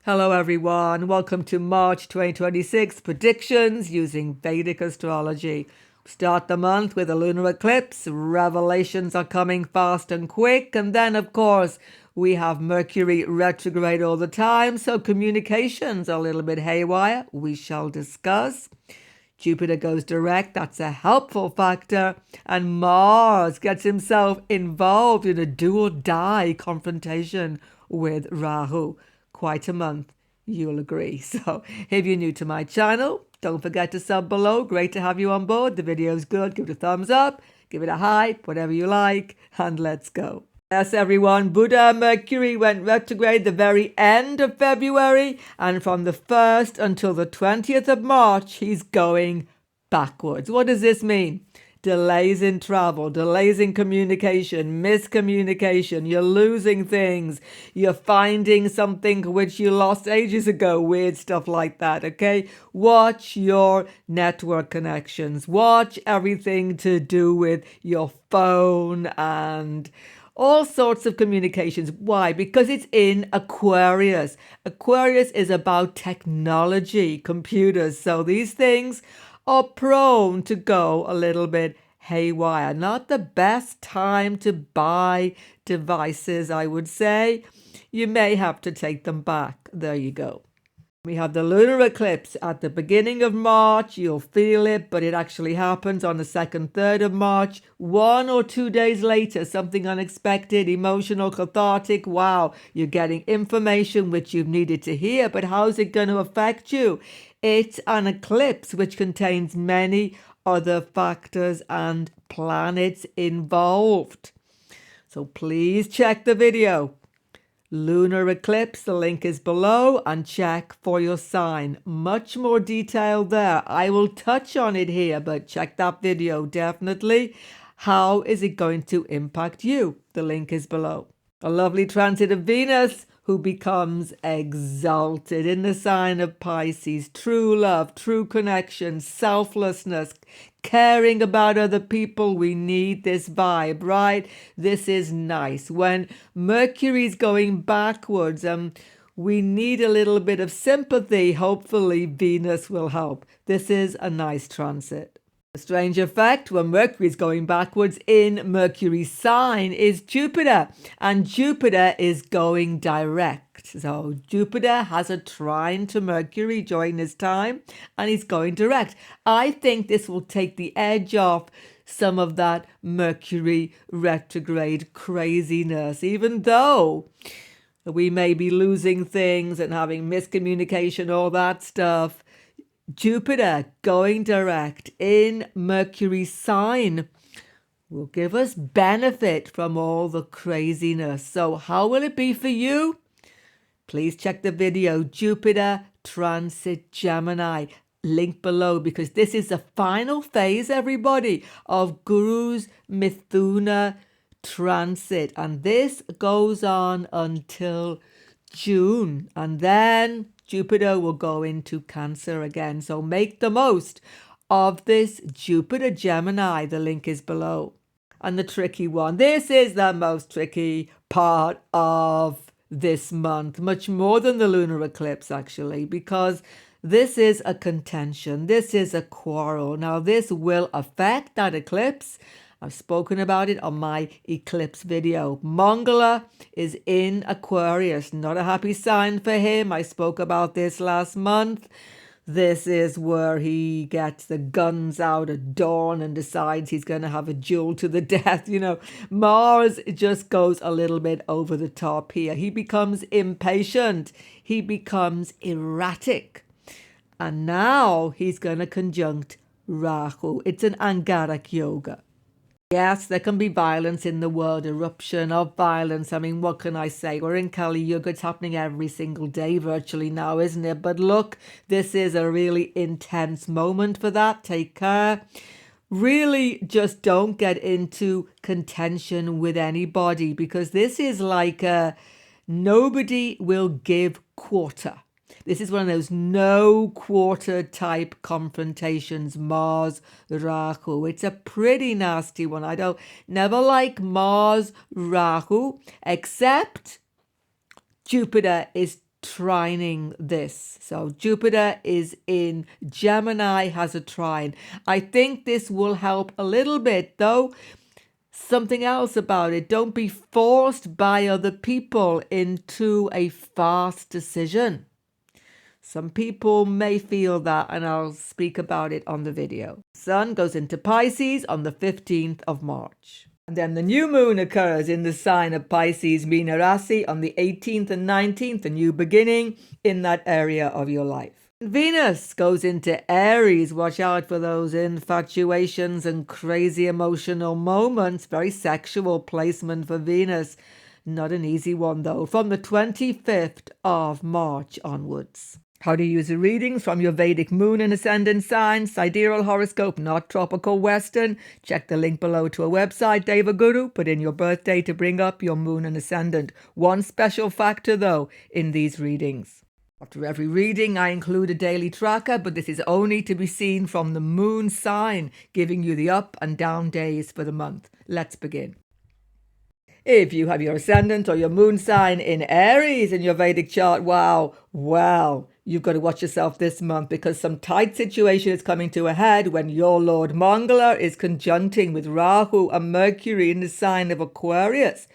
Hello everyone, welcome to March 2026 predictions using Vedic astrology. Start the month with a lunar eclipse, revelations are coming fast and quick, and then of course we have Mercury retrograde all the time, so communications are a little bit haywire, we shall discuss. Jupiter goes direct, that's a helpful factor, and Mars gets himself involved in a do or die confrontation with Rahu. Quite a month, you'll agree. So if you're new to my channel, don't forget to sub below. Great to have you on board. The video's good. Give it a thumbs up, give it a hype, whatever you like, and let's go. Yes, everyone, Buddha Mercury went retrograde the very end of February, and from the 1st until the 20th of March, he's going backwards. What does this mean? Delays in travel, delays in communication, miscommunication, you're losing things, you're finding something which you lost ages ago, weird stuff like that, okay? Watch your network connections, watch everything to do with your phone and all sorts of communications. Why? Because it's in Aquarius. Aquarius is about technology, computers. So these things are prone to go a little bit haywire. Not the best time to buy devices, I would say. You may have to take them back. There you go. We have the lunar eclipse at the beginning of March. You'll feel it, but it actually happens on the 2nd, 3rd of March. 1 or 2 days later, something unexpected, emotional, cathartic. Wow, you're getting information which you've needed to hear, but how's it going to affect you? It's an eclipse which contains many other factors and planets involved. So please check the video. Lunar eclipse, the link is below, and check for your sign. Much more detail there. I will touch on it here, but check that video definitely. How is it going to impact you? The link is below. A lovely transit of Venus, who becomes exalted in the sign of Pisces. True love, true connection, selflessness, caring about other people. We need this vibe, right? This is nice. When Mercury's going backwards, we need a little bit of sympathy. Hopefully Venus will help. This is a nice transit. A strange effect when Mercury is going backwards in Mercury's sign is Jupiter, and Jupiter is going direct. So Jupiter has a trine to Mercury during this time, and he's going direct. I think this will take the edge off some of that Mercury retrograde craziness, even though we may be losing things and having miscommunication, all that stuff. Jupiter going direct in Mercury's sign will give us benefit from all the craziness. So how will it be for you? Please check the video, Jupiter Transit Gemini, link below, because this is the final phase, everybody, of Guru's Mithuna transit. And this goes on until June. And then Jupiter will go into Cancer again. So make the most of this Jupiter Gemini. The link is below. And the tricky one. This is the most tricky part of this month, much more than the lunar eclipse, actually, because this is a contention. This is a quarrel. Now, this will affect that eclipse. I've spoken about it on my eclipse video. Mangala is in Aquarius. Not a happy sign for him. I spoke about this last month. This is where he gets the guns out at dawn and decides he's going to have a duel to the death. You know, Mars just goes a little bit over the top here. He becomes impatient. He becomes erratic. And now he's going to conjunct Rahu. It's an Angarak yoga. Yes, there can be violence in the world, eruption of violence. I mean, what can I say? We're in Kali Yuga. It's happening every single day virtually now, isn't it? But look, this is a really intense moment for that. Take care. Really just don't get into contention with anybody, because this is like a nobody will give quarter. This is one of those no quarter type confrontations, Mars, Rahu. It's a pretty nasty one. I don't never like Mars, Rahu, except Jupiter is trining this. So Jupiter is in Gemini, has a trine. I think this will help a little bit, though. Something else about it, don't be forced by other people into a fast decision. Some people may feel that, and I'll speak about it on the video. Sun goes into Pisces on the 15th of March. And then the new moon occurs in the sign of Pisces, Meena Rasi, on the 18th and 19th, a new beginning in that area of your life. Venus goes into Aries. Watch out for those infatuations and crazy emotional moments. Very sexual placement for Venus. Not an easy one, though. From the 25th of March onwards. How to use the readings from your Vedic moon and ascendant sign, sidereal horoscope, not tropical Western. Check the link below to a website, Devaguru. Put in your birthday to bring up your moon and ascendant. One special factor, though, in these readings. After every reading, I include a daily tracker, but this is only to be seen from the moon sign, giving you the up and down days for the month. Let's begin. If you have your ascendant or your moon sign in Aries in your Vedic chart, wow, you've got to watch yourself this month because some tight situation is coming to a head when your Lord Mangala is conjuncting with Rahu and Mercury in the sign of Aquarius.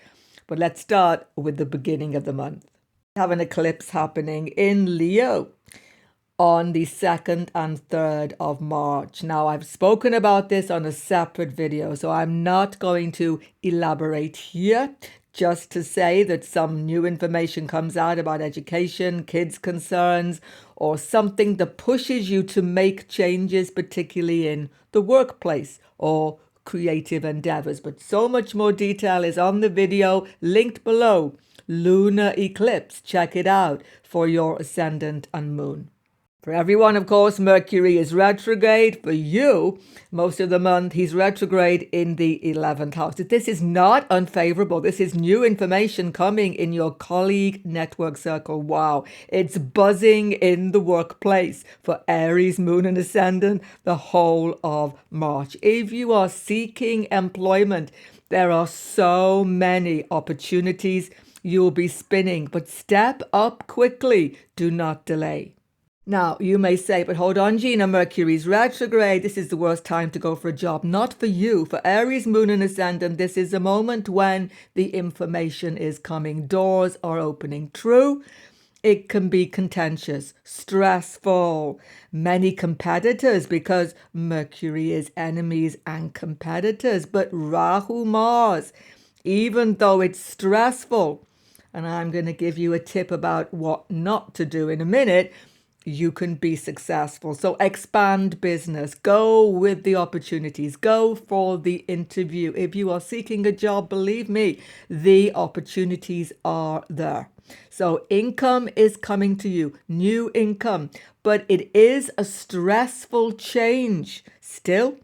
But let's start with the beginning of the month. Have an eclipse happening in Leo on the 2nd and 3rd of March. Now, I've spoken about this on a separate video, so I'm not going to elaborate here. Just to say that some new information comes out about education, kids' concerns, or something that pushes you to make changes, particularly in the workplace or creative endeavors. But so much more detail is on the video linked below. Lunar eclipse. Check it out for your ascendant and moon. For everyone, of course, Mercury is retrograde. For you, most of the month, he's retrograde in the 11th house. This is not unfavorable. This is new information coming in your colleague network circle. Wow, it's buzzing in the workplace for Aries, moon and ascendant the whole of March. If you are seeking employment, there are so many opportunities. You'll be spinning, but step up quickly. Do not delay. Now, you may say, but hold on, Gina, Mercury's retrograde. This is the worst time to go for a job. Not for you. For Aries, moon and ascendant, this is a moment when the information is coming. Doors are opening. True, it can be contentious, stressful, many competitors because Mercury is enemies and competitors. But Rahu, Mars, even though it's stressful, and I'm going to give you a tip about what not to do in a minute, you can be successful. So expand business. Go with the opportunities. Go for the interview. If you are seeking a job, believe me, the opportunities are there. So income is coming to you, new income, but it is a stressful change. Still,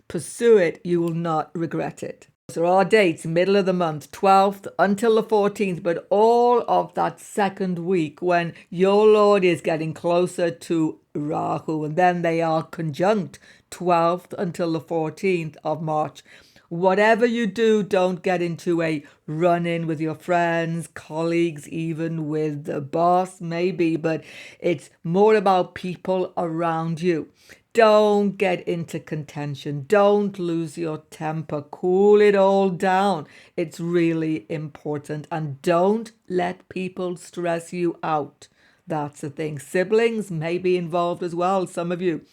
pursue it. You will not regret it. So our dates, middle of the month, 12th until the 14th, but all of that second week when your Lord is getting closer to Rahu, and then they are conjunct 12th until the 14th of March. Whatever you do, don't get into a run-in with your friends, colleagues, even with the boss, maybe, but it's more about people around you. Don't get into contention. Don't lose your temper. Cool it all down. It's really important. And don't let people stress you out. That's the thing. Siblings may be involved as well, some of you.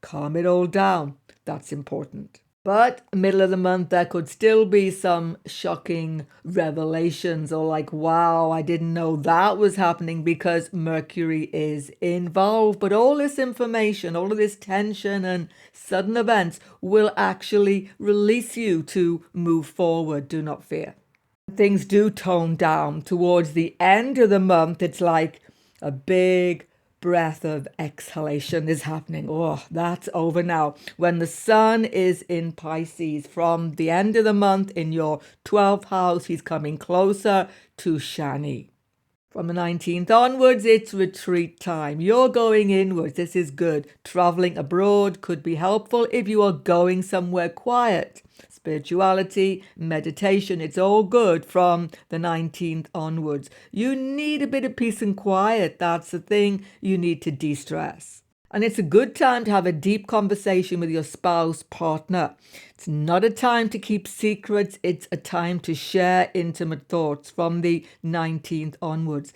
Calm it all down. That's important. But middle of the month, there could still be some shocking revelations or like, wow, I didn't know that was happening because Mercury is involved. But all this information, all of this tension and sudden events will actually release you to move forward. Do not fear. Things do tone down towards the end of the month. It's like a big breath of exhalation is happening. Oh, that's over now. When the sun is in Pisces from the end of the month in your 12th house, he's coming closer to Shani. From the 19th onwards, it's retreat time. You're going inwards. This is good. Traveling abroad could be helpful if you are going somewhere quiet. spirituality, meditation. It's all good from the 19th onwards. You need a bit of peace and quiet. That's the thing. You need to de-stress. And it's a good time to have a deep conversation with your spouse, partner. It's not a time to keep secrets. It's a time to share intimate thoughts from the 19th onwards.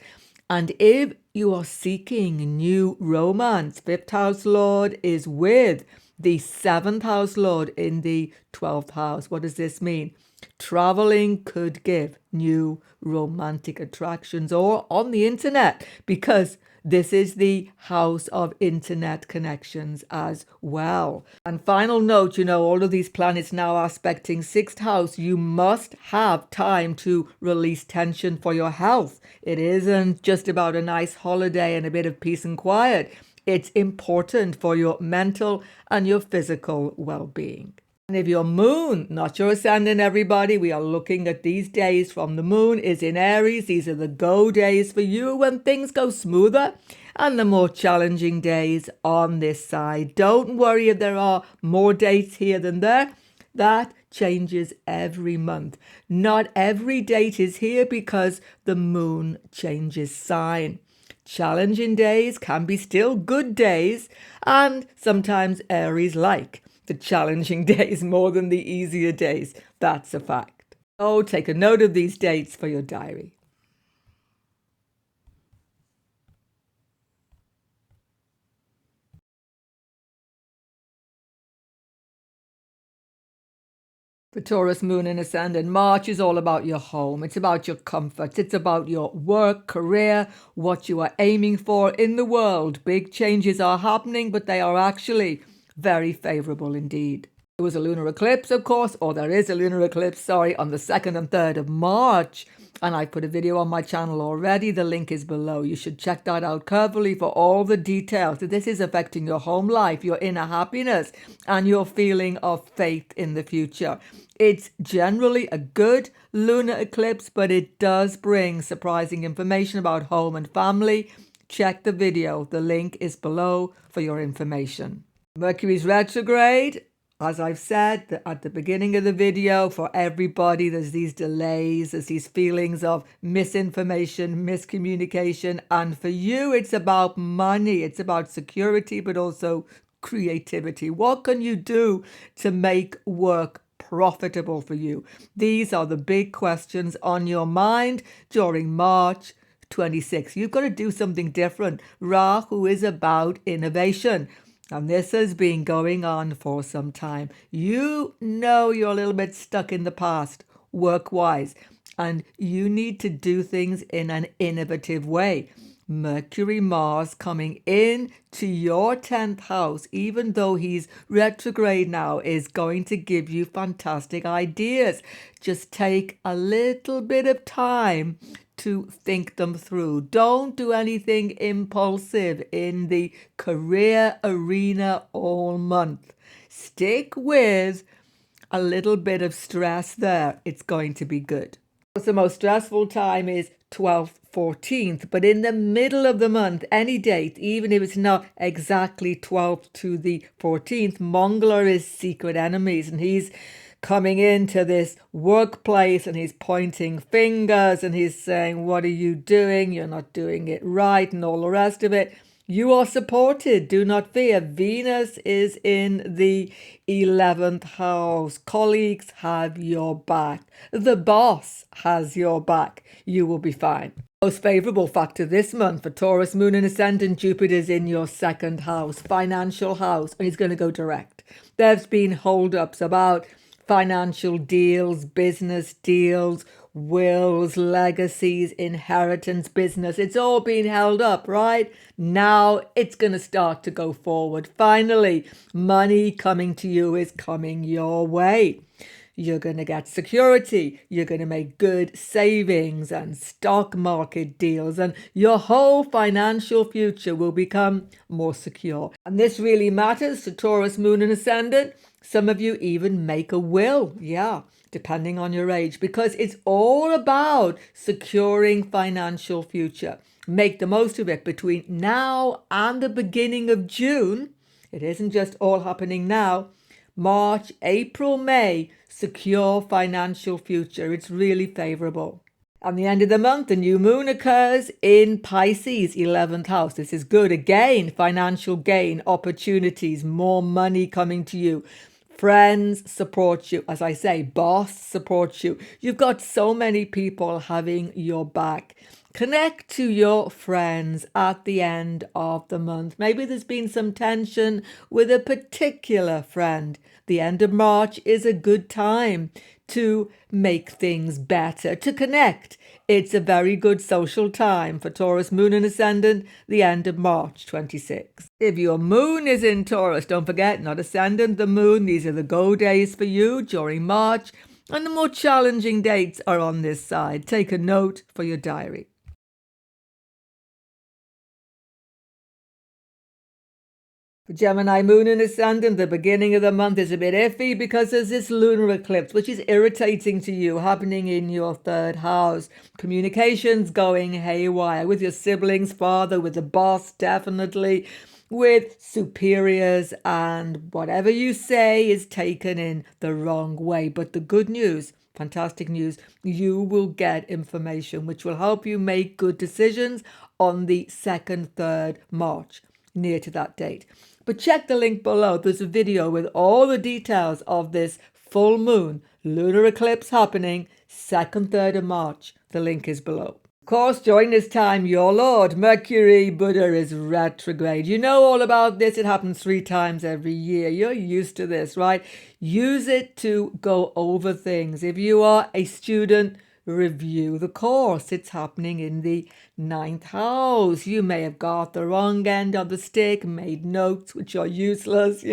And if you are seeking new romance, 5th house lord is with the 7th house lord in the 12th house. What does this mean? Traveling could give new romantic attractions, or on the internet, because this is the house of internet connections as well. And final note, all of these planets now aspecting 6th house. You must have time to release tension for your health. It isn't just about a nice holiday and a bit of peace and quiet. It's important for your mental and your physical well-being. And if your moon, not your ascendant, everybody, we are looking at these days from the moon is in Aries. These are the go days for you when things go smoother, and the more challenging days on this side. Don't worry if there are more dates here than there. That changes every month. Not every date is here because the moon changes sign. Challenging days can be still good days, and sometimes Aries like the challenging days more than the easier days. That's a fact. Oh, take a note of these dates for your diary. For Taurus, moon and ascendant, March is all about your home. It's about your comforts. It's about your work, career, what you are aiming for in the world. Big changes are happening, but they are actually very favorable indeed. There was a lunar eclipse, of course, or there is a lunar eclipse, on the 2nd and 3rd of March. And I put a video on my channel already. The link is below. You should check that out carefully for all the details. This is affecting your home life, your inner happiness, and your feeling of faith in the future. It's generally a good lunar eclipse, but it does bring surprising information about home and family. Check the video. The link is below for your information. Mercury's retrograde. As I've said at the beginning of the video, for everybody, there's these delays, there's these feelings of misinformation, miscommunication. And for you, it's about money, it's about security, but also creativity. What can you do to make work profitable for you? These are the big questions on your mind during March 26. You've got to do something different. Rahu is about innovation. And this has been going on for some time. You're a little bit stuck in the past, work-wise, and you need to do things in an innovative way. Mercury, Mars coming in to your 10th house, even though he's retrograde now, is going to give you fantastic ideas. Just take a little bit of time to think them through. Don't do anything impulsive in the career arena all month. Stick with a little bit of stress there. It's going to be good. The most stressful time is 12th, 14th, but in the middle of the month, any date, even if it's not exactly 12th to the 14th, Mongla is secret enemies, and he's coming into this workplace and he's pointing fingers and he's saying, what are you doing? You're not doing it right, and all the rest of it. You are supported. Do not fear. Venus is in the 11th house. Colleagues have your back. The boss has your back. You will be fine. Most favorable factor this month for Taurus, moon and ascendant, Jupiter's in your 2nd house, financial house, and he's going to go direct. There's been holdups about financial deals, business deals, wills, legacies, inheritance, business. It's all been held up, right? Now it's going to start to go forward. Finally, money coming to you is coming your way. You're going to get security. You're going to make good savings and stock market deals, and your whole financial future will become more secure. And this really matters to Taurus, moon and ascendant. Some of you even make a will, depending on your age, because it's all about securing financial future. Make the most of it between now and the beginning of June. It isn't just all happening now, March, April, May, secure financial future. It's really favorable. At the end of the month, the new moon occurs in Pisces, 11th house. This is good. Again, financial gain, opportunities, more money coming to you. Friends support you. As I say, boss supports you. You've got so many people having your back. Connect to your friends at the end of the month. Maybe there's been some tension with a particular friend. The end of March is a good time to make things better, to connect. It's a very good social time for Taurus moon and ascendant, the end of March 26. If your moon is in Taurus, don't forget, not ascendant, the moon. These are the go days for you during March, and the more challenging dates are on this side. Take a note for your diary. For Gemini moon and ascendant, the beginning of the month is a bit iffy because there's this lunar eclipse, which is irritating to you, happening in your third house. Communications going haywire with your siblings, father, with the boss, definitely, with superiors, and whatever you say is taken in the wrong way. But the good news, fantastic news, you will get information which will help you make good decisions on the 2nd, 3rd March, near to that date. But check the link below. There's a video with all the details of this full moon lunar eclipse happening 2nd, 3rd of March. The link is below. Of course, during this time, your Lord, Mercury, Buddha, is retrograde. You know all about this. It happens 3 times every year. You're used to this, right? Use it to go over things. If you are a student, review the course. It's happening in the 9th house. You may have got the wrong end of the stick, made notes which are useless.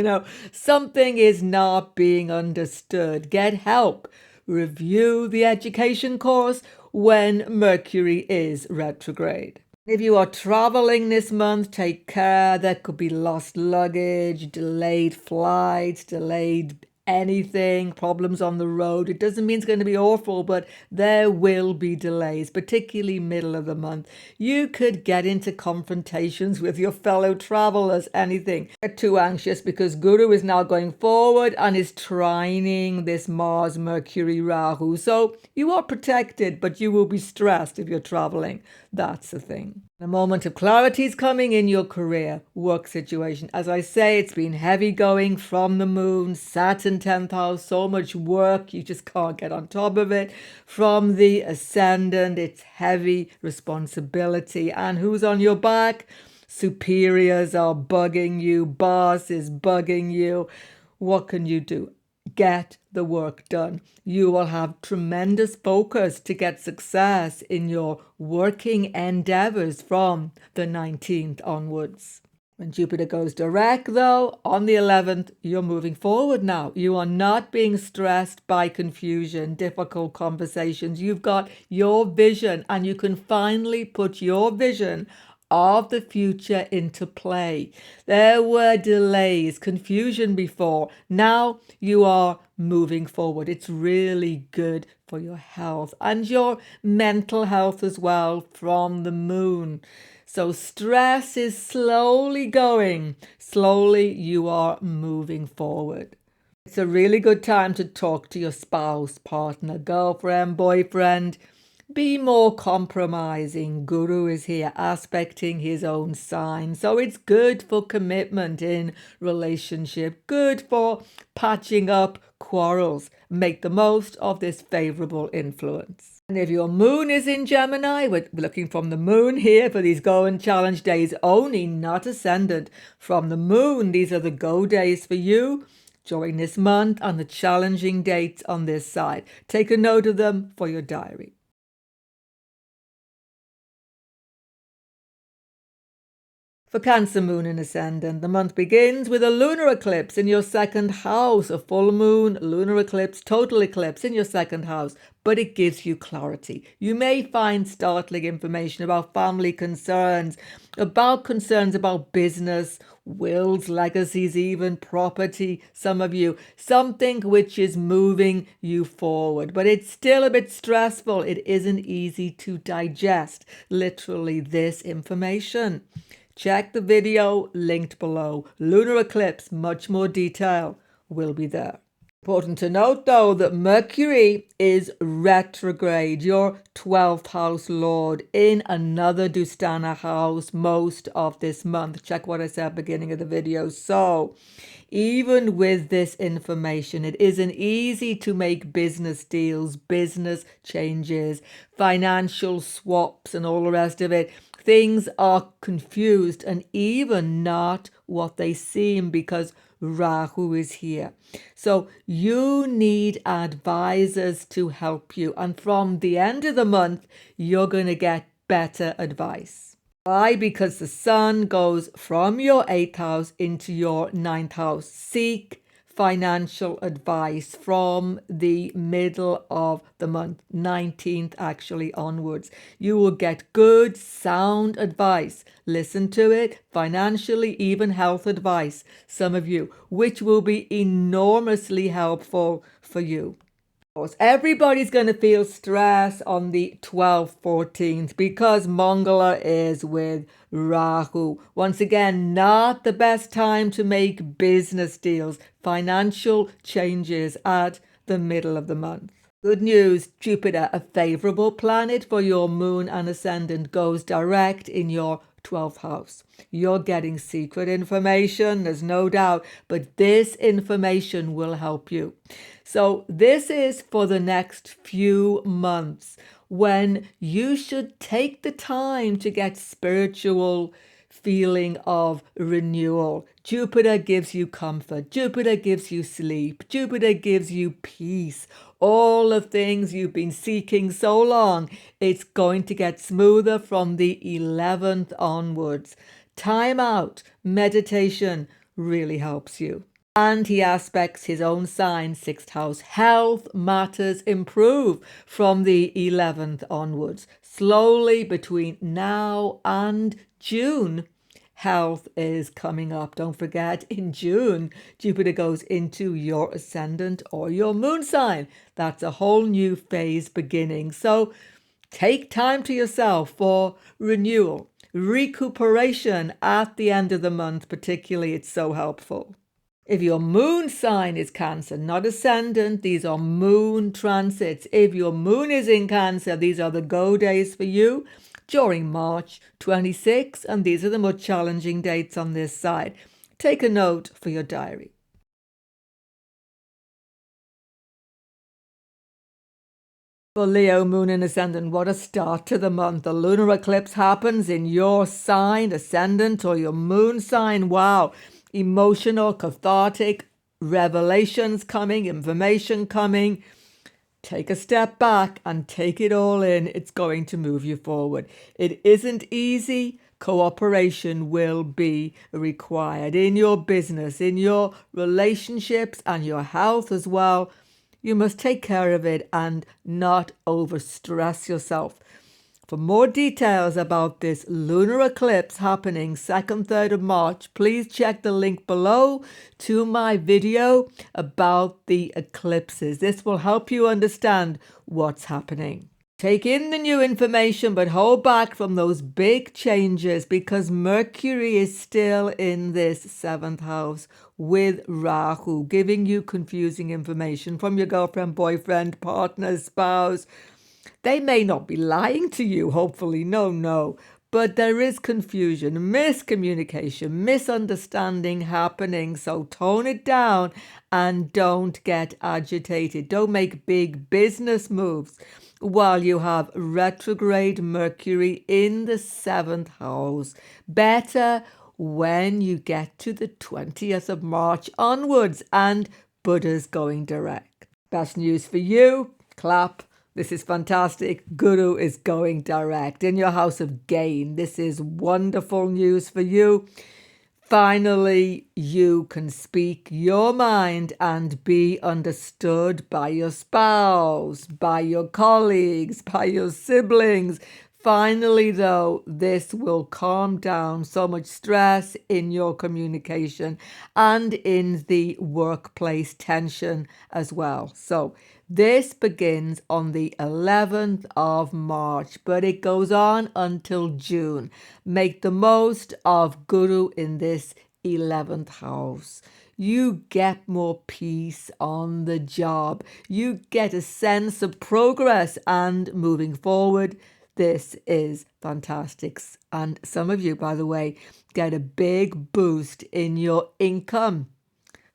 Something is not being understood. Get help. Review the education course when Mercury is retrograde. If you are traveling this month, take care. There could be lost luggage, delayed flights, delayed anything, problems on the road. It doesn't mean it's going to be awful, but there will be delays, particularly middle of the month. You could get into confrontations with your fellow travelers, anything. Get too anxious because Guru is now going forward and is trining this Mars, Mercury, Rahu. So you are protected, but you will be stressed if you're traveling. That's the thing. A moment of clarity is coming in your career, work situation. As I say, it's been heavy going from the moon, Saturn 10th house, so much work, you just can't get on top of it. From the ascendant, it's heavy responsibility. And who's on your back? Superiors are bugging you, boss is bugging you. What can you do? Get the work done. You will have tremendous focus to get success in your working endeavors from the 19th onwards. When Jupiter goes direct, though, on the 11th, you're moving forward now. You are not being stressed by confusion, difficult conversations. You've got your vision, and you can finally put your vision of the future into play. There were delays, confusion before. Now you are moving forward. It's really good for your health and your mental health as well from the moon. So stress is slowly going. Slowly you are moving forward. It's a really good time to talk to your spouse, partner, girlfriend, boyfriend. Be more compromising. Guru is here aspecting his own sign. So it's good for commitment in relationship. Good for patching up quarrels. Make the most of this favorable influence. And if your moon is in Gemini, we're looking from the moon here for these go and challenge days only, not ascendant. From the moon, these are the go days for you during this month and the challenging dates on this side. Take a note of them for your diary. For Cancer moon and ascendant, the month begins with a lunar eclipse in your 2nd house, a full moon, lunar eclipse, total eclipse in your 2nd house, but it gives you clarity. You may find startling information about family concerns, about business, wills, legacies, even property, some of you, something which is moving you forward, but it's still a bit stressful. It isn't easy to digest, literally, this information. Check the video linked below. Lunar eclipse, much more detail. will be there. Important to note, though, that Mercury is retrograde, your 12th house lord, in another Dustana house most of this month. Check what I said at the beginning of the video. So, even with this information, it isn't easy to make business deals, business changes, financial swaps, and all the rest of it. Things are confused and even not what they seem because Rahu is here. So you need advisors to help you. And from the end of the month, you're going to get better advice. Why? Because the sun goes from your 8th house into your 9th house. Seek financial advice from the middle of the month, 19th actually onwards. You will get good, sound advice. Listen to it, financially, even health advice, some of you, which will be enormously helpful for you. Everybody's going to feel stress on the 12th, 14th because Mangala is with Rahu. Once again, not the best time to make business deals, financial changes at the middle of the month. Good news, Jupiter, a favorable planet for your moon and ascendant, goes direct in your 12th house. You're getting secret information, there's no doubt, but this information will help you. So this is for the next few months when you should take the time to get spiritual feeling of renewal. Jupiter gives you comfort. Jupiter gives you sleep. Jupiter gives you peace. All the things you've been seeking so long, it's going to get smoother from the 11th onwards. Time out, meditation really helps you. And he aspects his own sign, 6th house. Health matters improve from the 11th onwards. Slowly between now and June, health is coming up. Don't forget, in June, Jupiter goes into your ascendant or your moon sign. That's a whole new phase beginning. So take time to yourself for renewal, recuperation at the end of the month, particularly. It's so helpful. If your moon sign is Cancer, not ascendant, these are moon transits. If your moon is in Cancer, these are the go days for you during March 26, and these are the more challenging dates on this side. Take a note for your diary. For Leo, moon and ascendant, what a start to the month. The lunar eclipse happens in your sign, ascendant, or your moon sign. Wow. Emotional, cathartic, revelations coming, information coming. Take a step back and take it all in. It's going to move you forward. It isn't easy. Cooperation will be required in your business, in your relationships, and your health as well. You must take care of it and not overstress yourself. For more details about this lunar eclipse happening 2nd, 3rd of March, please check the link below to my video about the eclipses. This will help you understand what's happening. Take in the new information, but hold back from those big changes because Mercury is still in this 7th house with Rahu, giving you confusing information from your girlfriend, boyfriend, partner, spouse. They may not be lying to you, hopefully, no, but there is confusion, miscommunication, misunderstanding happening. So tone it down and don't get agitated. Don't make big business moves while you have retrograde Mercury in the 7th house. Better when you get to the 20th of March onwards and Buddha's going direct. Best news for you, clap. This is fantastic. Guru is going direct in your house of gain. This is wonderful news for you. Finally, you can speak your mind and be understood by your spouse, by your colleagues, by your siblings. Finally, though, this will calm down so much stress in your communication and in the workplace tension as well. So this begins on the 11th of March, but it goes on until June. Make the most of Guru in this 11th house. you get more peace on the job. You get a sense of progress and moving forward. This is fantastic. And some of you, by the way, get a big boost in your income.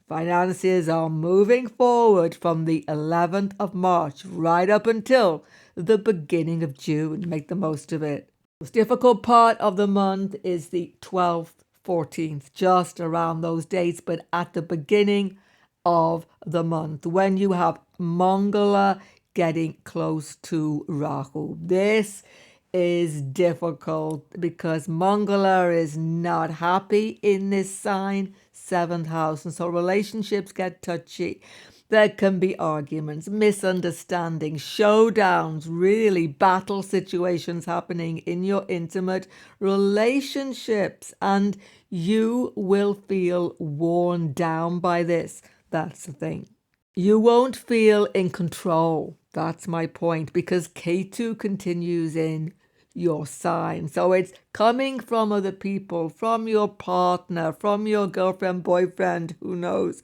Finances are moving forward from the 11th of March right up until the beginning of June. Make the most of it. The most difficult part of the month is the 12th, 14th, just around those dates, but at the beginning of the month when you have Mangala getting close to Rahu. This is difficult because Mangala is not happy in this sign, 7th house, and so relationships get touchy. There can be arguments, misunderstandings, showdowns, really battle situations happening in your intimate relationships, and you will feel worn down by this. That's the thing. You won't feel in control. That's my point, because Ketu continues in your sign. So it's coming from other people, from your partner, from your girlfriend, boyfriend, who knows.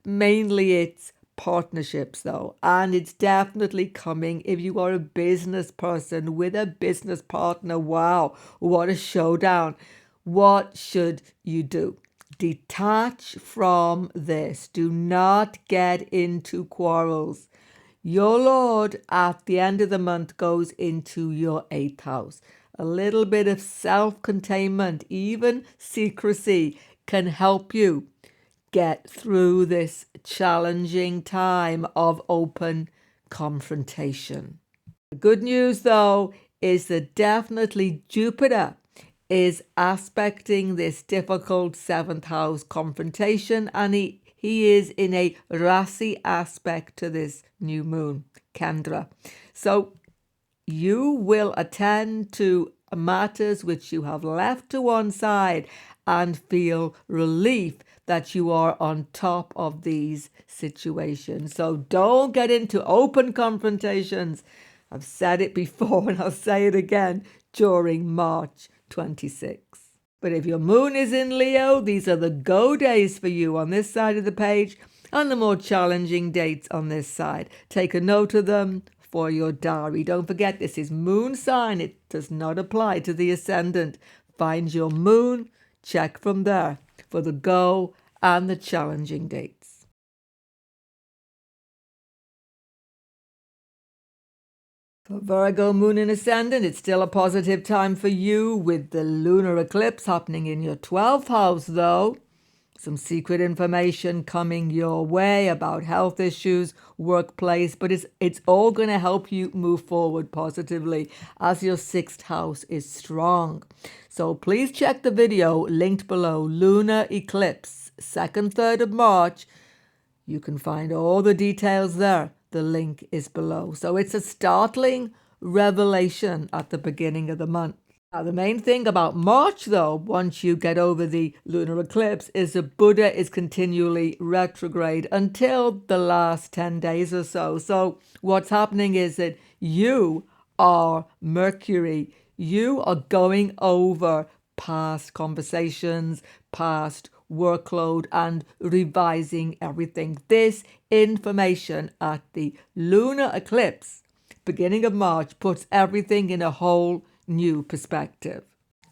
Mainly it's partnerships though, and it's definitely coming if you are a business person with a business partner. Wow, what a showdown. What should you do? Detach from this. Do not get into quarrels. Your Lord at the end of the month goes into your 8th house. A little bit of self-containment, even secrecy, can help you get through this challenging time of open confrontation. The good news, though, is that definitely Jupiter is aspecting this difficult 7th house confrontation, and he is in a Rasi aspect to this new moon, Kendra. So you will attend to matters which you have left to one side and feel relief that you are on top of these situations. So don't get into open confrontations. I've said it before and I'll say it again during March 26. But if your moon is in Leo, these are the go days for you on this side of the page and the more challenging dates on this side. Take a note of them for your diary. Don't forget, this is moon sign. It does not apply to the ascendant. Find your moon, check from there for the go and the challenging dates. For Virgo, moon and ascendant, it's still a positive time for you with the lunar eclipse happening in your 12th house, though. Some secret information coming your way about health issues, workplace, but it's all going to help you move forward positively as your 6th house is strong. So please check the video linked below, Lunar Eclipse, 2nd, 3rd of March. You can find all the details there. The link is below. So it's a startling revelation at the beginning of the month. Now, the main thing about March, though, once you get over the lunar eclipse, is that Buddha is continually retrograde until the last 10 days or so. So what's happening is that you are Mercury. You are going over past conversations, past workload, and revising everything. This information at the lunar eclipse, beginning of March, puts everything in a whole new perspective.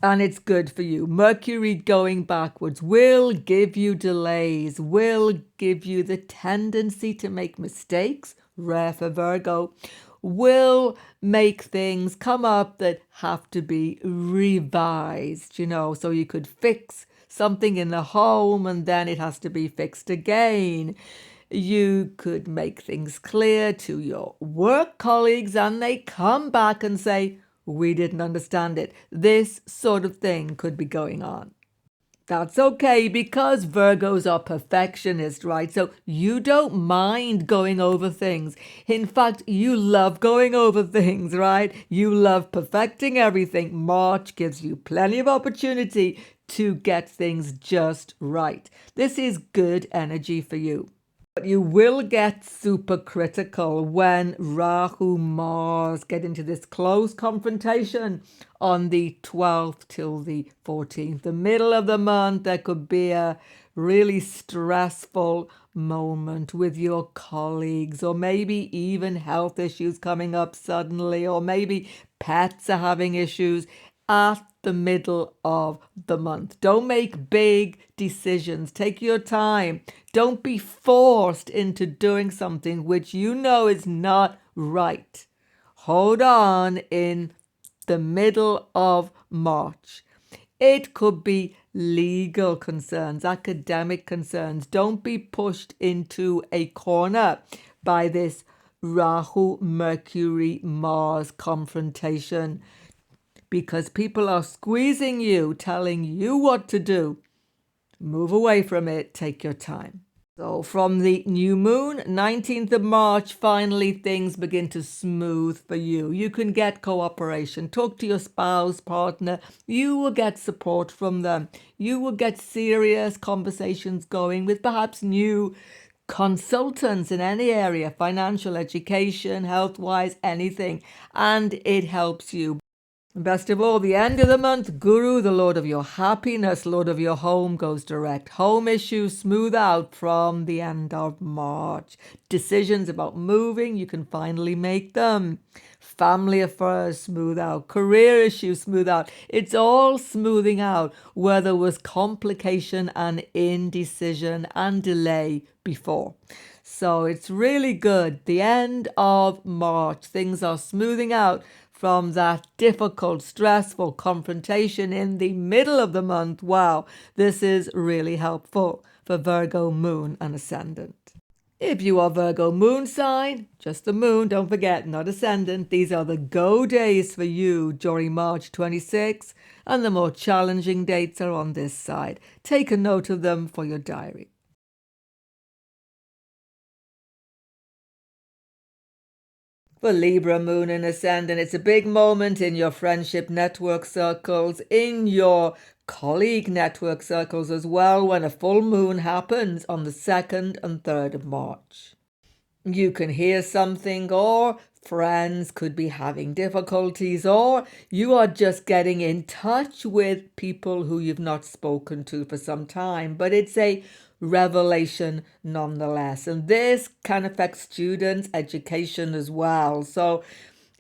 And it's good for you. Mercury going backwards will give you delays, will give you the tendency to make mistakes, rare for Virgo, will make things come up that have to be revised, so you could fix something in the home and then it has to be fixed again. You could make things clear to your work colleagues and they come back and say, we didn't understand it. This sort of thing could be going on. That's okay because Virgos are perfectionists, right? So you don't mind going over things. In fact, you love going over things, right? You love perfecting everything. March gives you plenty of opportunity to get things just right. This is good energy for you. But you will get super critical when Rahu Mars get into this close confrontation on the 12th till the 14th. The middle of the month, there could be a really stressful moment with your colleagues, or maybe even health issues coming up suddenly, or maybe pets are having issues at the middle of the month. Don't make big decisions. Take your time. Don't be forced into doing something which you know is not right. Hold on in the middle of March. It could be legal concerns, academic concerns. Don't be pushed into a corner by this Rahu, Mercury, Mars confrontation, because people are squeezing you, telling you what to do. Move away from it. Take your time. So from the new moon, 19th of March, finally things begin to smooth for you. You can get cooperation. Talk to your spouse, partner. You will get support from them. You will get serious conversations going with perhaps new consultants in any area, financial, education, health-wise, anything. And it helps you. Best of all, the end of the month, Guru, the Lord of your happiness, Lord of your home, goes direct. Home issues smooth out from the end of March. Decisions about moving, you can finally make them. Family affairs smooth out. Career issues smooth out. It's all smoothing out where there was complication and indecision and delay before. So it's really good. The end of March, things are smoothing out from that difficult, stressful confrontation in the middle of the month. Wow, this is really helpful for Virgo moon and ascendant. If you are Virgo moon sign, just the moon, don't forget, not ascendant, these are the go days for you during March 26, and the more challenging dates are on this side. Take a note of them for your diary. For Libra moon and ascendant, it's a big moment in your friendship network circles, in your colleague network circles as well, when a full moon happens on the 2nd and 3rd of March. You can hear something, or friends could be having difficulties, or you are just getting in touch with people who you've not spoken to for some time, but it's a revelation nonetheless. And this can affect students' education as well. So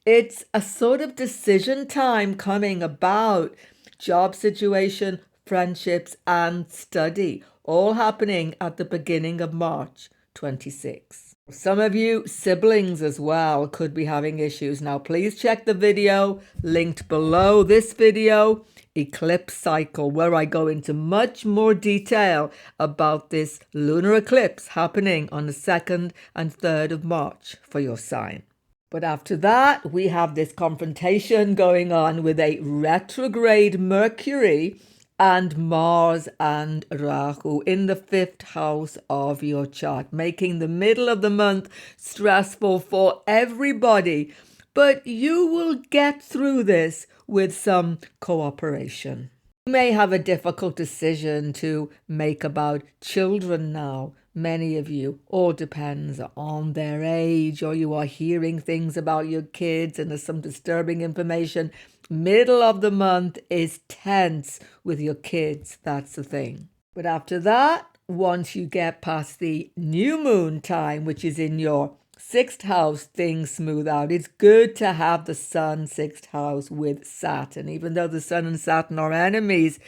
it's a sort of decision time coming about job situation, friendships, and study, all happening at the beginning of March 26. Some of you siblings as well could be having issues. Now, please check the video linked below this video, Eclipse Cycle, where I go into much more detail about this lunar eclipse happening on the 2nd and 3rd of March for your sign. But after that, we have this confrontation going on with a retrograde Mercury and Mars and Rahu in the 5th house of your chart, making the middle of the month stressful for everybody. But you will get through this with some cooperation. You may have a difficult decision to make about children now. Many of you, all depends on their age, or you are hearing things about your kids and there's some disturbing information. Middle of the month is tense with your kids, that's the thing. But after that, once you get past the new moon time, which is in your 6th house, things smooth out. It's good to have the sun 6th house with Saturn. Even though the sun and Saturn are enemies,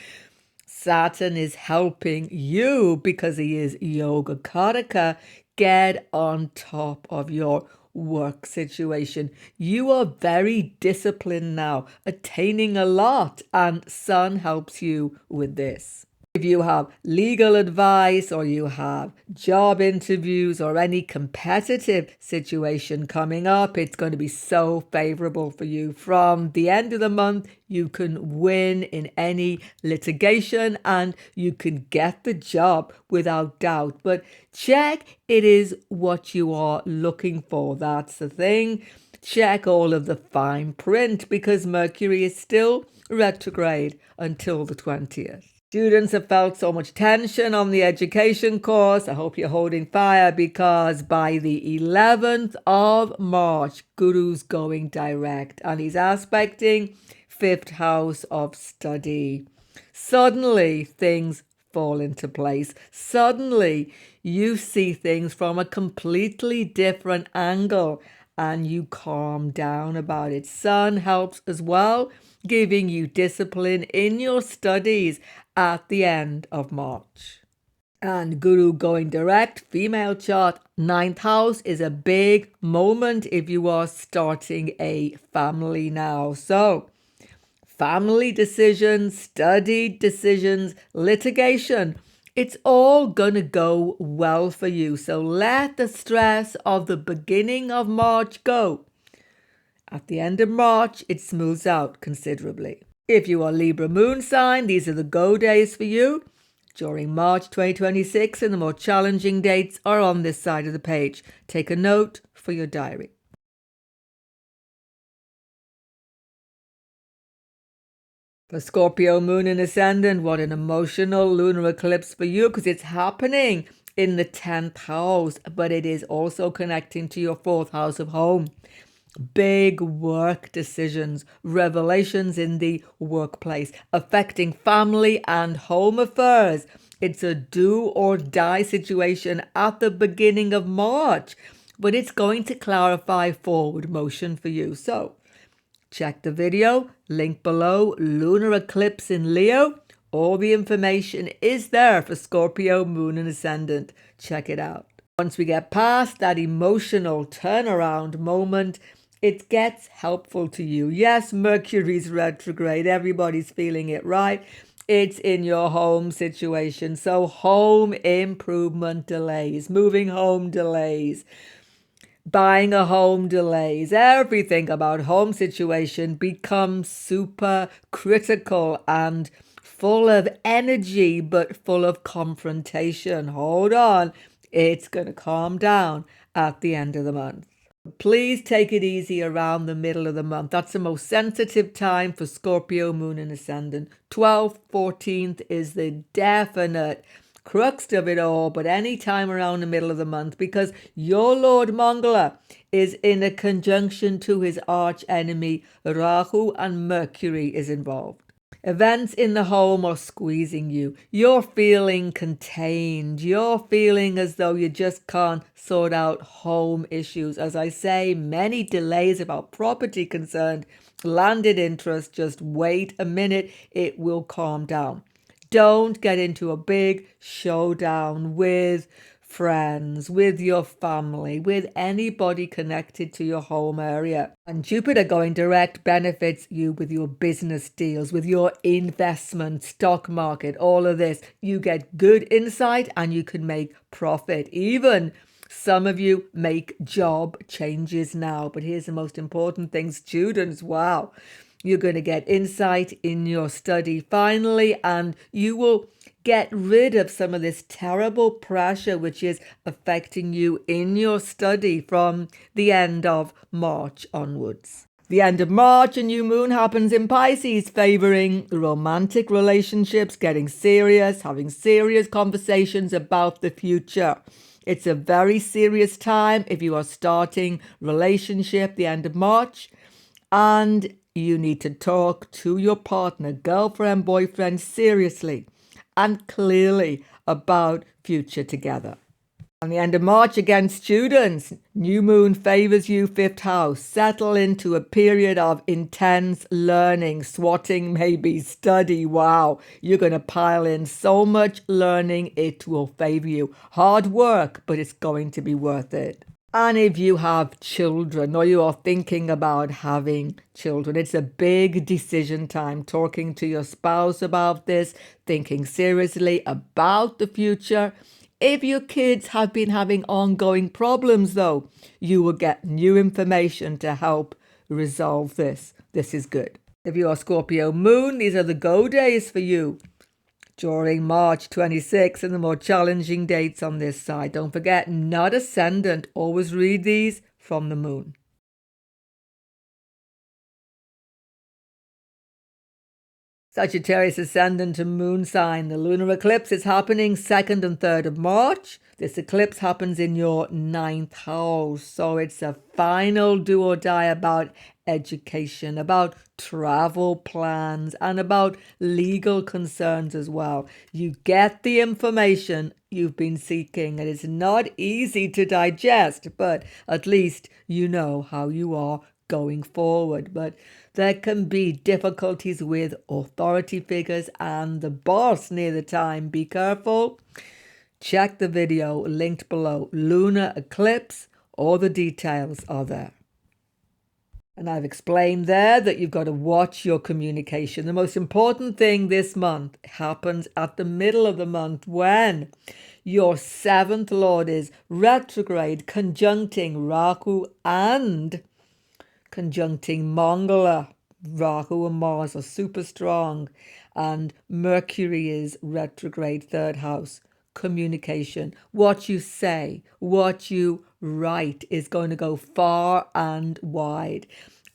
Saturn is helping you because he is Yoga Karaka. Get on top of your work situation. You are very disciplined now, attaining a lot, and Sun helps you with this. If you have legal advice, or you have job interviews, or any competitive situation coming up, it's going to be so favorable for you. From the end of the month, you can win in any litigation and you can get the job without doubt. But check it is what you are looking for. That's the thing. Check all of the fine print, because Mercury is still retrograde until the 20th. Students have felt so much tension on the education course. I hope you're holding fire, because by the 11th of March, Guru's going direct and he's aspecting 5th house of study. Suddenly, things fall into place. Suddenly, you see things from a completely different angle and you calm down about it. Sun helps as well, giving you discipline in your studies at the end of March. And Guru going direct, female chart, 9th house is a big moment if you are starting a family now. So, family decisions, study decisions, litigation, it's all gonna go well for you. So let the stress of the beginning of March go. At the end of March, it smooths out considerably. If you are Libra moon sign, these are the go days for you during March 2026, and the more challenging dates are on this side of the page. Take a note for your diary. For Scorpio moon and ascendant, what an emotional lunar eclipse for you, because it's happening in the 10th house, but it is also connecting to your 4th house of home. Big work decisions, revelations in the workplace, affecting family and home affairs. It's a do or die situation at the beginning of March, but it's going to clarify forward motion for you. So, check the video, link below, lunar eclipse in Leo. All the information is there for Scorpio, moon and ascendant. Check it out. Once we get past that emotional turnaround moment, it gets helpful to you. Yes, Mercury's retrograde. Everybody's feeling it, right? It's in your home situation. So home improvement delays, moving home delays, buying a home delays, everything about home situation becomes super critical and full of energy, but full of confrontation. Hold on, it's going to calm down at the end of the month. Please take it easy around the middle of the month. That's the most sensitive time for Scorpio, moon and ascendant. 12th, 14th is the definite crux of it all, but any time around the middle of the month, because your Lord Mangala is in a conjunction to his arch enemy Rahu, and Mercury is involved. Events in the home are squeezing you. You're feeling contained. You're feeling as though you just can't sort out home issues. As I say, many delays about property concerned, landed interest. Just wait a minute, it will calm down. Don't get into a big showdown with friends, with your family, with anybody connected to your home area. And Jupiter going direct benefits you with your business deals, with your investment, stock market, all of this. You get good insight and you can make profit. Even some of you make job changes now. But here's the most important thing, students. Wow. You're going to get insight in your study finally, and you will get rid of some of this terrible pressure which is affecting you in your study from the end of March onwards. The end of March, a new moon happens in Pisces, favoring romantic relationships, getting serious, having serious conversations about the future. It's a very serious time if you are starting relationship the end of March, and you need to talk to your partner, girlfriend, boyfriend, seriously and clearly about future together. On the end of March, again, students, new moon favors you, 5th house. Settle into a period of intense learning, swatting, maybe study. Wow, you're going to pile in so much learning, it will favor you. Hard work, but it's going to be worth it. And if you have children or you are thinking about having children, it's a big decision time. Talking to your spouse about this, thinking seriously about the future. If your kids have been having ongoing problems, though, you will get new information to help resolve this. This is good. If you are Scorpio moon, these are the go days for you during March 26 and the more challenging dates on this side. Don't forget, not ascendant. Always read these from the moon. Sagittarius ascendant and moon sign. The lunar eclipse is happening 2nd and 3rd of March. This eclipse happens in your 9th house. So it's a final do or die about education, about travel plans, and about legal concerns as well. You get the information you've been seeking, and it's not easy to digest, but at least you know how you are going forward. But there can be difficulties with authority figures and the boss near the time. Be careful. Check the video linked below. Lunar eclipse. All the details are there. And I've explained there that you've got to watch your communication. The most important thing this month happens at the middle of the month when your 7th lord is retrograde, conjuncting Rahu and conjuncting Mangala. Rahu and Mars are super strong, and Mercury is retrograde, 3rd house. Communication, what you say, what you write is going to go far and wide,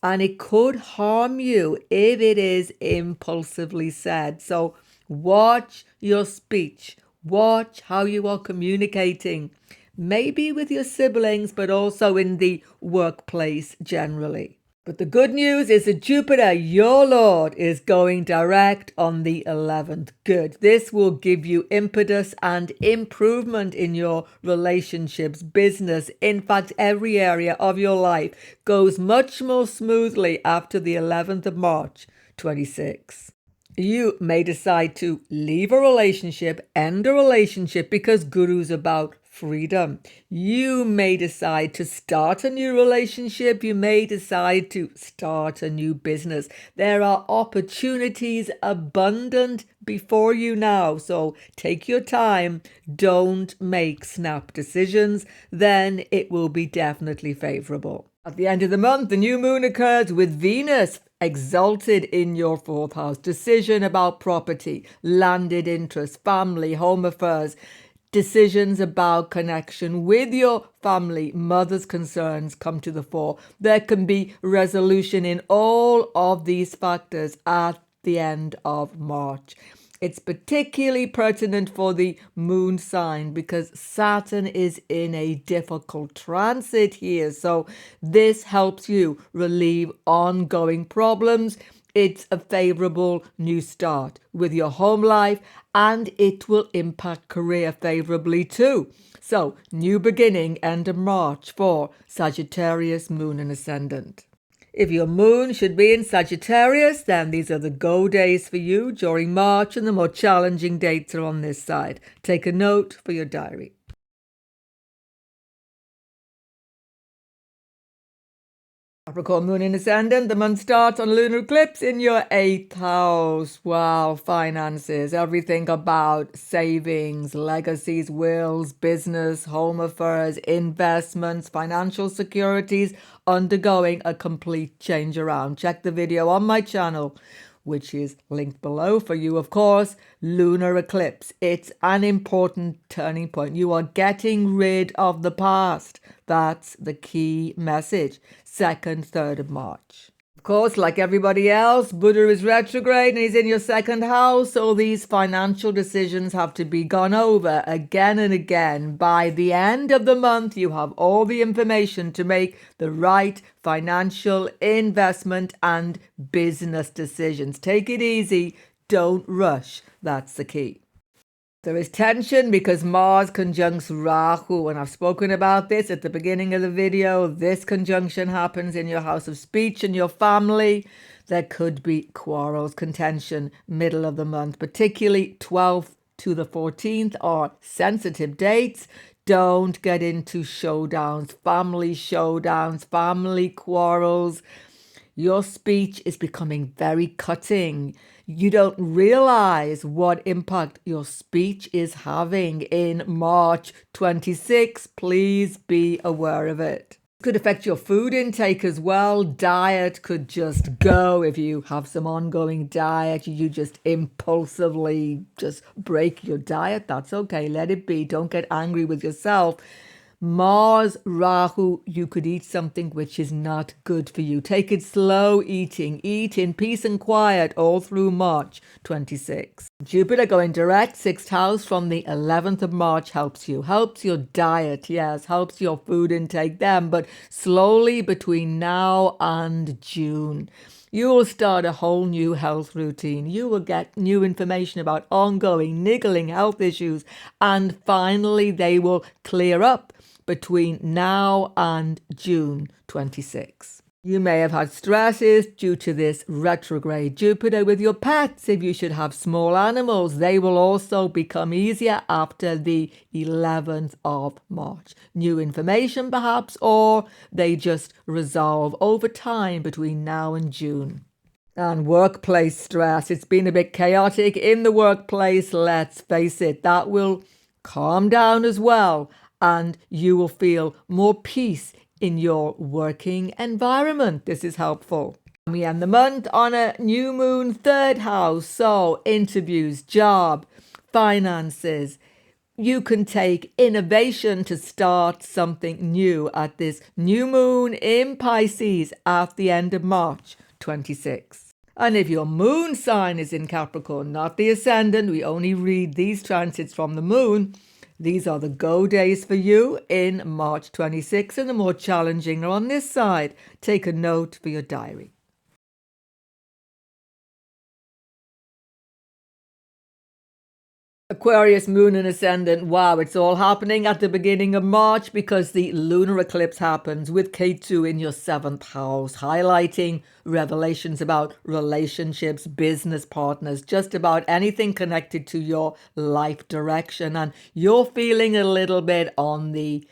and it could harm you if it is impulsively said. So watch your speech, watch how you are communicating, maybe with your siblings, but also in the workplace generally. But the good news is that Jupiter, your Lord, is going direct on the 11th. Good. This will give you impetus and improvement in your relationships, business. In fact, every area of your life goes much more smoothly after the 11th of March, 26. You may decide to leave a relationship, end a relationship, because Guru's about freedom. You may decide to start a new relationship. You may decide to start a new business. There are opportunities abundant before you now. So take your time. Don't make snap decisions. Then it will be definitely favorable. At the end of the month, the new moon occurs with Venus exalted in your 4th house. Decision about property, landed interest, family, home affairs, decisions about connection with your family, mother's concerns come to the fore. There can be resolution in all of these factors at the end of March. It's particularly pertinent for the moon sign because Saturn is in a difficult transit here. So this helps you relieve ongoing problems. It's a favorable new start with your home life, and it will impact career favorably too. So new beginning, end of March for Sagittarius, moon and ascendant. If your moon should be in Sagittarius, then these are the go days for you during March, and the more challenging dates are on this side. Take a note for your diary. Capricorn, moon and ascendant, the month starts on lunar eclipse in your 8th house. Wow, finances, everything about savings, legacies, wills, business, home affairs, investments, financial securities, undergoing a complete change around. Check the video on my channel, which is linked below for you, of course. Lunar eclipse. It's an important turning point. You are getting rid of the past. That's the key message. 2nd, 3rd of March. Of course, like everybody else, Buddha is retrograde and he's in your 2nd house. So these financial decisions have to be gone over again and again. By the end of the month, you have all the information to make the right financial investment and business decisions. Take it easy. Don't rush. That's the key. There is tension because Mars conjuncts Rahu, and I've spoken about this at the beginning of the video. This conjunction happens in your house of speech and your family. There could be quarrels, contention, middle of the month, particularly 12th to the 14th are sensitive dates. Don't get into showdowns, family quarrels. Your speech is becoming very cutting. You don't realize what impact your speech is having in March 26. Please be aware of it. It could affect your food intake as well. Diet could just go. If you have some ongoing diet, you just impulsively just break your diet. That's okay. Let it be. Don't get angry with yourself. Mars, Rahu, you could eat something which is not good for you. Take it slow eating. Eat in peace and quiet all through March 26. Jupiter going direct, 6th house from the 11th of March helps you. Helps your diet, yes, helps your food intake then, but slowly between now and June. You will start a whole new health routine. You will get new information about ongoing, niggling health issues, and finally they will clear up between now and June 26. You may have had stresses due to this retrograde Jupiter with your pets. If you should have small animals, they will also become easier after the 11th of March. New information perhaps, or they just resolve over time between now and June. And workplace stress. It's been a bit chaotic in the workplace, let's face it. That will calm down as well, and you will feel more peace in your working environment. This is helpful. We end the month on a new moon, 3rd house. So interviews, job, finances. You can take innovation to start something new at this new moon in Pisces at the end of March 26. And if your moon sign is in Capricorn, not the ascendant, we only read these transits from the moon. These are the go days for you in March 26, and the more challenging are on this side. Take a note for your diary. Aquarius, moon and ascendant. Wow, it's all happening at the beginning of March because the lunar eclipse happens with K2 in your 7th house, highlighting revelations about relationships, business partners, just about anything connected to your life direction. And you're feeling a little bit on the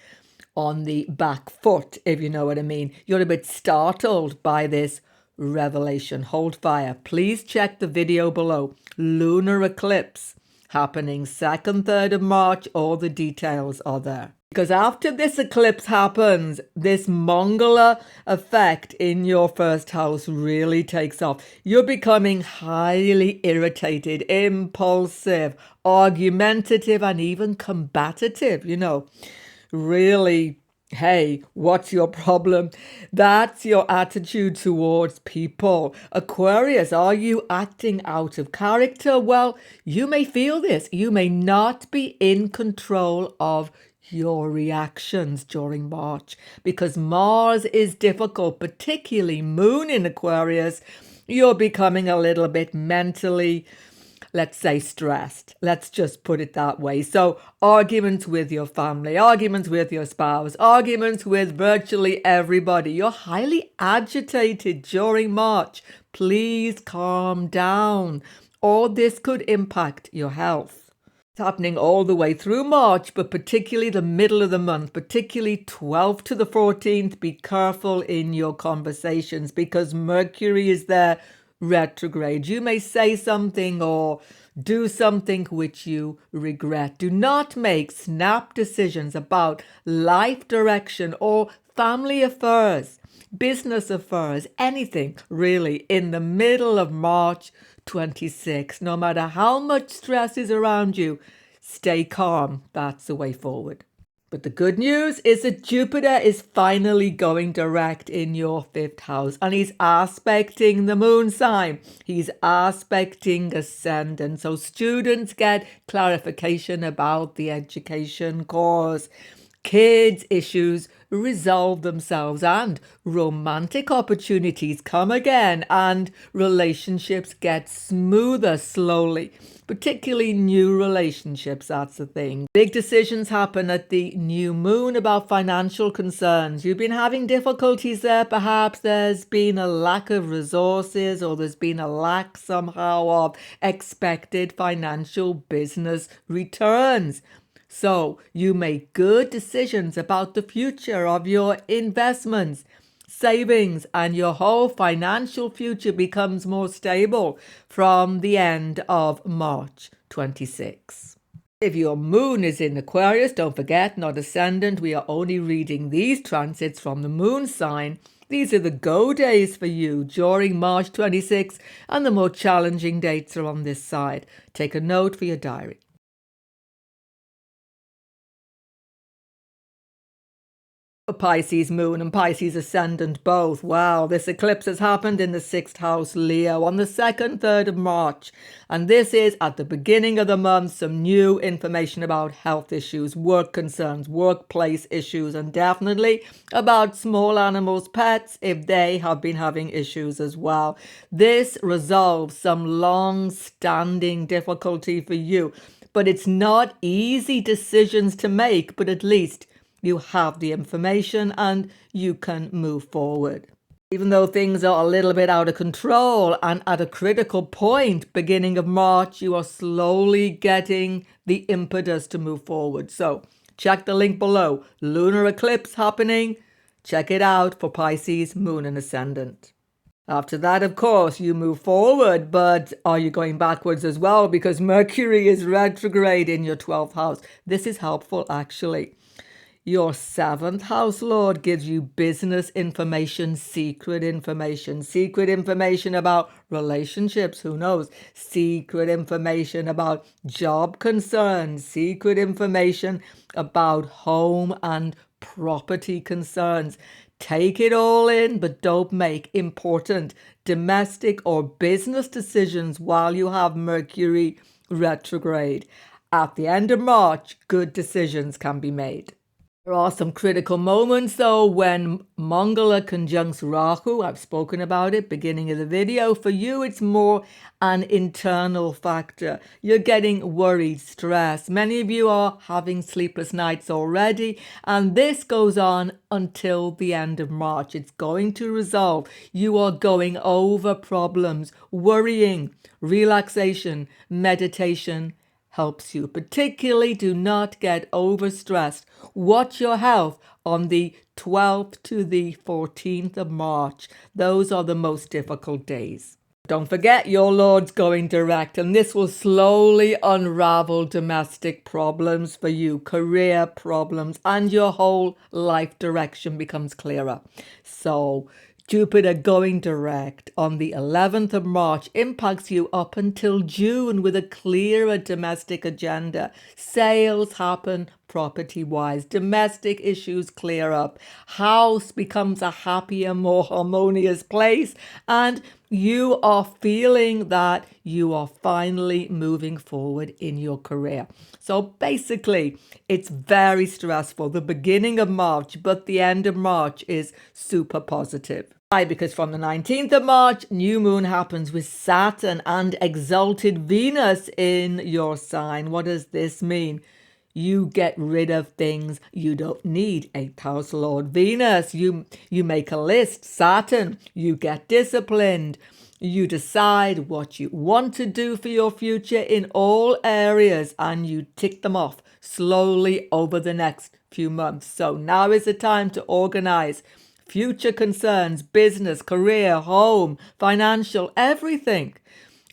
back foot, if you know what I mean. You're a bit startled by this revelation. Hold fire. Please check the video below. Lunar eclipse happening 2nd, 3rd of March. All the details are there. Because after this eclipse happens, this Mangala effect in your 1st house really takes off. You're becoming highly irritated, impulsive, argumentative, and even combative, really. Hey, what's your problem? That's your attitude towards people. Aquarius, are you acting out of character? Well, you may feel this. You may not be in control of your reactions during March because Mars is difficult, particularly Moon in Aquarius. You're becoming a little bit mentally, let's say, stressed. Let's just put it that way. So arguments with your family, arguments with your spouse, arguments with virtually everybody. You're highly agitated during March. Please calm down, or this could impact your health. It's happening all the way through March, but particularly the middle of the month, particularly 12th to the 14th. Be careful in your conversations because Mercury is there retrograde. You may say something or do something which you regret. Do not make snap decisions about life direction or family affairs, business affairs, anything really in the middle of March 26. No matter how much stress is around you, stay calm. That's the way forward. But the good news is that Jupiter is finally going direct in your 5th house, and he's aspecting the moon sign. He's aspecting ascendant. So students get clarification about the education course. Kids' issues resolve themselves, and romantic opportunities come again, and relationships get smoother slowly, particularly new relationships. That's the thing. Big decisions happen at the new moon about financial concerns. You've been having difficulties there. Perhaps there's been a lack of resources, or there's been a lack somehow of expected financial business returns. So you make good decisions about the future of your investments, savings, and your whole financial future becomes more stable from the end of March 26. If your moon is in Aquarius, don't forget, not ascendant, we are only reading these transits from the moon sign. These are the go days for you during March 26, and the more challenging dates are on this side. Take a note for your diary. Pisces moon and Pisces ascendant both. Wow, this eclipse has happened in the 6th house Leo on the 2nd, 3rd of March. And this is at the beginning of the month, some new information about health issues, work concerns, workplace issues, and definitely about small animals, pets, if they have been having issues as well. This resolves some long-standing difficulty for you, but it's not easy decisions to make, but at least you have the information and you can move forward. Even though things are a little bit out of control and at a critical point, beginning of March, you are slowly getting the impetus to move forward. So check the link below. Lunar eclipse happening. Check it out for Pisces, moon and ascendant. After that, of course, you move forward, but are you going backwards as well? Because Mercury is retrograde in your 12th house. This is helpful, actually. Your 7th house lord gives you business information, secret information about relationships, who knows, secret information about job concerns, secret information about home and property concerns. Take it all in, but don't make important domestic or business decisions while you have Mercury retrograde. At the end of March, good decisions can be made. There are some critical moments though when Mangala conjuncts Rahu. I've spoken about it beginning of the video. For you, it's more an internal factor. You're getting worried, stressed. Many of you are having sleepless nights already, and this goes on until the end of March. It's going to resolve. You are going over problems, worrying, relaxation, meditation helps you. Particularly, do not get overstressed. Watch your health on the 12th to the 14th of March. Those are the most difficult days. Don't forget your Lord's going direct, and this will slowly unravel domestic problems for you, career problems, and your whole life direction becomes clearer. So Jupiter going direct on the 11th of March impacts you up until June with a clearer domestic agenda. Sales happen property-wise. Domestic issues clear up. House becomes a happier, more harmonious place. And you are feeling that you are finally moving forward in your career. So basically, it's very stressful, the beginning of March, but the end of March is super positive. Why? Because from the 19th of March, new moon happens with Saturn and exalted Venus in your sign. What does this mean? You get rid of things you don't need. 8th house Lord Venus. You make a list. Saturn. You get disciplined. You decide what you want to do for your future in all areas, and you tick them off slowly over the next few months. So now is the time to organize future concerns, business, career, home, financial, everything.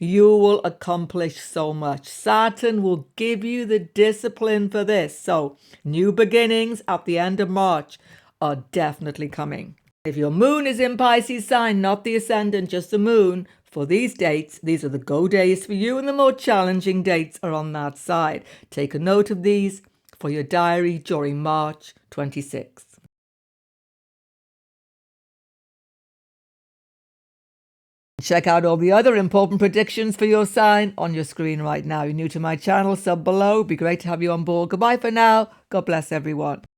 You will accomplish so much. Saturn will give you the discipline for this. So new beginnings at the end of March are definitely coming. If your moon is in Pisces sign, not the ascendant, just the moon, for these dates, these are the go days for you, and the more challenging dates are on that side. Take a note of these for your diary during March 26th. Check out all the other important predictions for your sign on your screen right now. You're new to my channel, sub below. Be great to have you on board. Goodbye for now. God bless everyone.